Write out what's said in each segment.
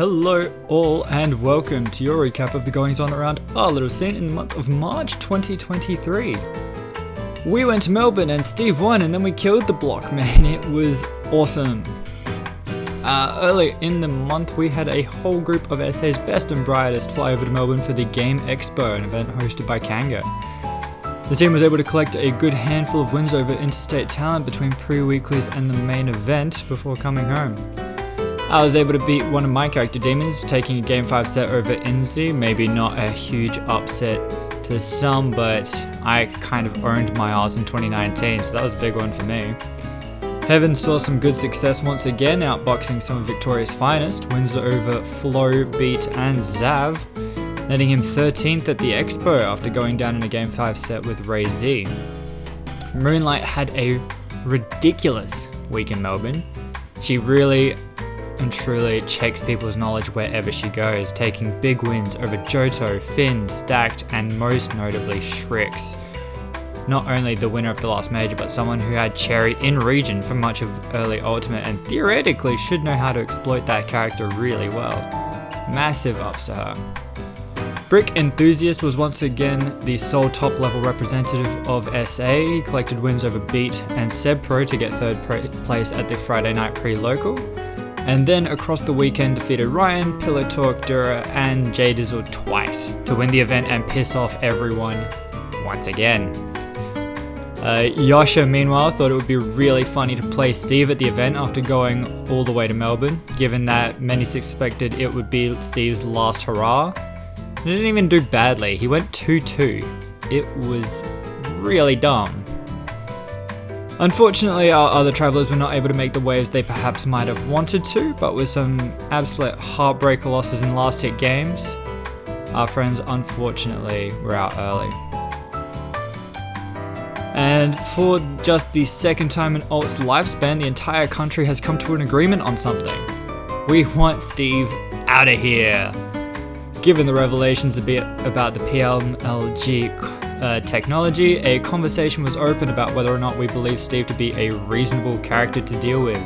Hello all and welcome to your recap of the goings on around our little scene in the month of March 2023. We went to Melbourne and Steve won and then we killed the block, man, it was awesome. Early in the month we had a whole group of SA's best and brightest fly over to Melbourne for the Game Expo, an event hosted by Kanga. The team was able to collect a good handful of wins over interstate talent between pre-weeklies and the main event before coming home. I was able to beat one of my character demons, taking a Game 5 set over Inzi. Maybe not a huge upset to some, but I kind of owned my ass in 2019, so that was a big one for me. Heaven saw some good success once again, outboxing some of Victoria's finest, wins over Flo, Beat and Zav, netting him 13th at the Expo after going down in a Game 5 set with Ray Z. Moonlight had a ridiculous week in Melbourne. She really and truly checks people's knowledge wherever she goes, taking big wins over Johto, Finn, Stacked, and most notably Shrix. Not only the winner of the last major, but someone who had Cherry in region for much of early Ultimate and theoretically should know how to exploit that character really well. Massive ups to her. Brick Enthusiast was once again the sole top level representative of SA. He collected wins over Beat and Seb Pro to get third place at the Friday night pre-local. And then across the weekend defeated Ryan, Pillow Talk, Dura and J Dizzle twice to win the event and piss off everyone once again. Yasha meanwhile thought it would be really funny to play Steve at the event after going all the way to Melbourne, given that many suspected it would be Steve's last hurrah. He didn't even do badly, he went 2-2. It was really dumb. Unfortunately, our other travellers were not able to make the waves they perhaps might have wanted to, but with some absolute heartbreaker losses in last hit games, our friends unfortunately were out early. And for just the second time in Alt's lifespan, the entire country has come to an agreement on something. We want Steve out of here. Given the revelations a bit about the PMLG technology, a conversation was opened about whether or not we believe Steve to be a reasonable character to deal with.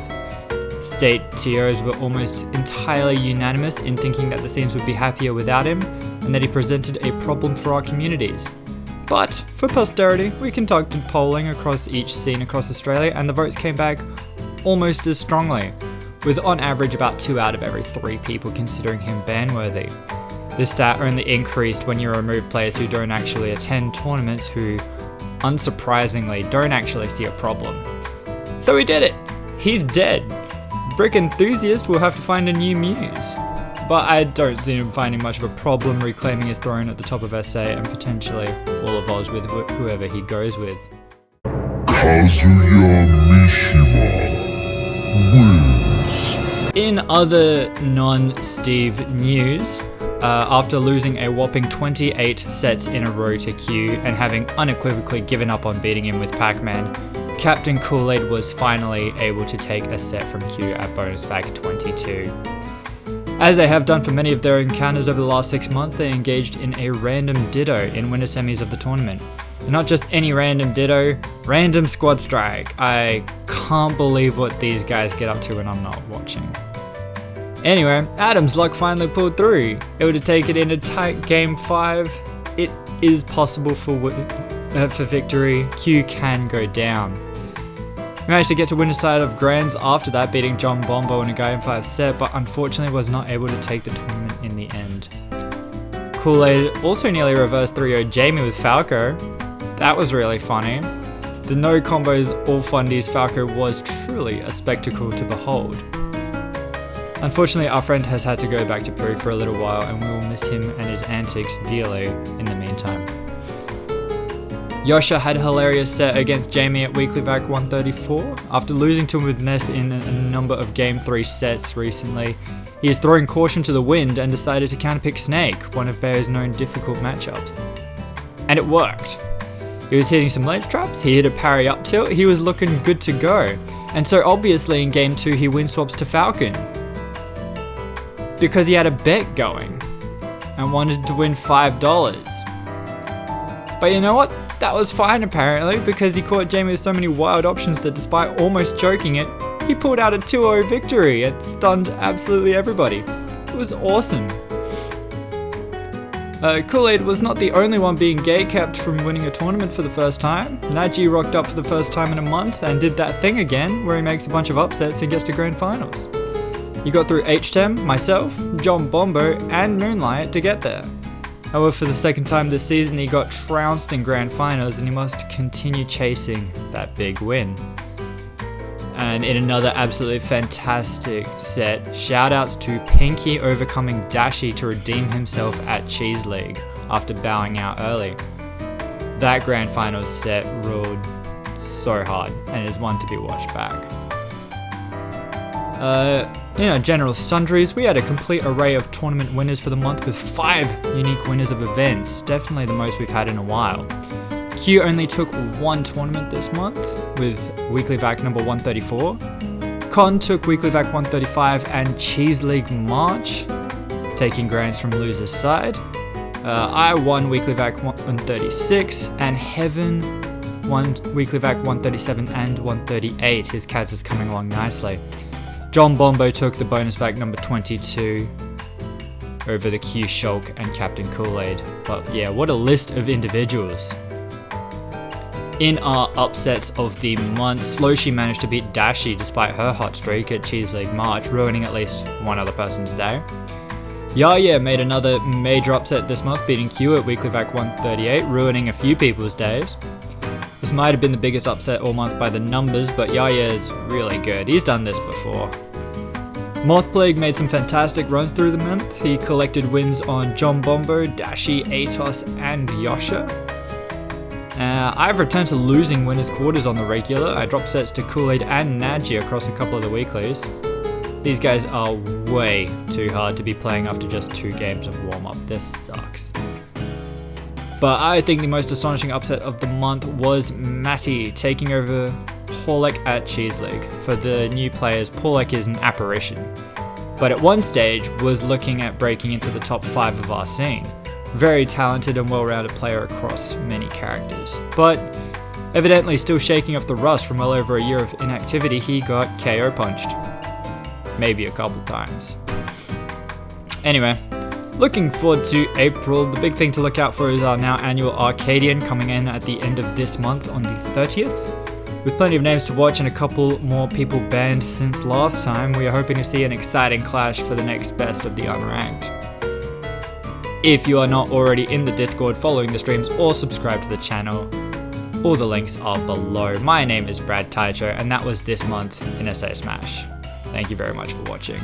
State TOs were almost entirely unanimous in thinking that the scenes would be happier without him, and that he presented a problem for our communities. But for posterity, we conducted polling across each scene across Australia, and the votes came back almost as strongly, with on average about 2 out of every 3 people considering him ban-worthy. This stat only increased when you remove players who don't actually attend tournaments who, unsurprisingly, don't actually see a problem. So we did it! He's dead! Brick Enthusiast will have to find a new muse. But I don't see him finding much of a problem reclaiming his throne at the top of SA and potentially all of Oz with whoever he goes with. Kazuya Mishima wins. In other non-Steve news, after losing a whopping 28 sets in a row to Q and having unequivocally given up on beating him with Pac-Man, Captain Kool-Aid was finally able to take a set from Q at Bonus Fact 22. As they have done for many of their encounters over the last 6 months, they engaged in a random ditto in winter semis of the tournament. And not just any random ditto, random squad strike. I can't believe what these guys get up to when I'm not watching. Anyway, Adam's luck finally pulled through. Able to take it in a tight Game 5. It is possible for victory. Q can go down. We managed to get to winner's side of Grands after that, beating John Bombo in a Game 5 set, but unfortunately was not able to take the tournament in the end. Kool-Aid also nearly reversed 3-0 Jamie with Falco. That was really funny. The no combos all fundies Falco was truly a spectacle to behold. Unfortunately, our friend has had to go back to Peru for a little while, and we will miss him and his antics dearly in the meantime. Yasha had a hilarious set against Jamie at Weekly Vac 134. After losing to him with Ness in a number of Game 3 sets recently, he is throwing caution to the wind and decided to counterpick Snake, one of Bayo's known difficult matchups. And it worked. He was hitting some ledge traps, he hit a parry up tilt, he was looking good to go. And so obviously in Game 2 he win swaps to Falcon, because he had a bet going and wanted to win $5. But you know what? That was fine apparently, because he caught Jamie with so many wild options that despite almost choking it, he pulled out a 2-0 victory and stunned absolutely everybody. was awesome. Kool-Aid was not the only one being gay-capped from winning a tournament for the first time. Naji rocked up for the first time in a month and did that thing again where he makes a bunch of upsets and gets to grand finals. He got through H-Tem, myself, John Bombo, and Moonlight to get there. However, for the second time this season, he got trounced in grand finals and he must continue chasing that big win. And in another absolutely fantastic set, shoutouts to Pinky overcoming Dashi to redeem himself at Cheese League after bowing out early. That grand finals set ruled so hard and is one to be watched back. General sundries, we had a complete array of tournament winners for the month with 5 unique winners of events, definitely the most we've had in a while. Q only took 1 tournament this month with Weekly Vac number 134. Con took Weekly Vac 135 and Cheese League March, taking grands from loser's side. I won Weekly Vac 136 and Heaven won Weekly Vac 137 and 138. His Kaz is coming along nicely. John Bombo took the bonus vac number 22 over the Q Shulk and Captain Kool-Aid. But yeah, what a list of individuals. In our upsets of the month, Sloshi managed to beat Dashi despite her hot streak at Cheese League March, ruining at least one other person's day. Yaya made another major upset this month, beating Q at Weekly Vac 138, ruining a few people's days. This might have been the biggest upset all month by the numbers, but Yaya is really good. He's done this before. Moth Plague made some fantastic runs through the month. He collected wins on John Bombo, Dashi, Atos, and Yosha. I've returned to losing winners quarters on the regular. I dropped sets to Kool-Aid and Naji across a couple of the weeklies. These guys are way too hard to be playing after just 2 games of warm-up. This sucks. But I think the most astonishing upset of the month was Matty taking over Paulek at Cheese League. For the new players, Paulek is an apparition, but at one stage was looking at breaking into the top 5 of our scene. Very talented and well-rounded player across many characters, but evidently still shaking off the rust from well over a year of inactivity. He got KO punched. Maybe a couple times. Anyway, looking forward to April. The big thing to look out for is our now annual Arcadian coming in at the end of this month on the 30th. With plenty of names to watch and a couple more people banned since last time, we are hoping to see an exciting clash for the next best of the unranked. If you are not already in the Discord following the streams or subscribed to the channel, all the links are below. My name is BradTaicho and that was this month in SA Smash. Thank you very much for watching.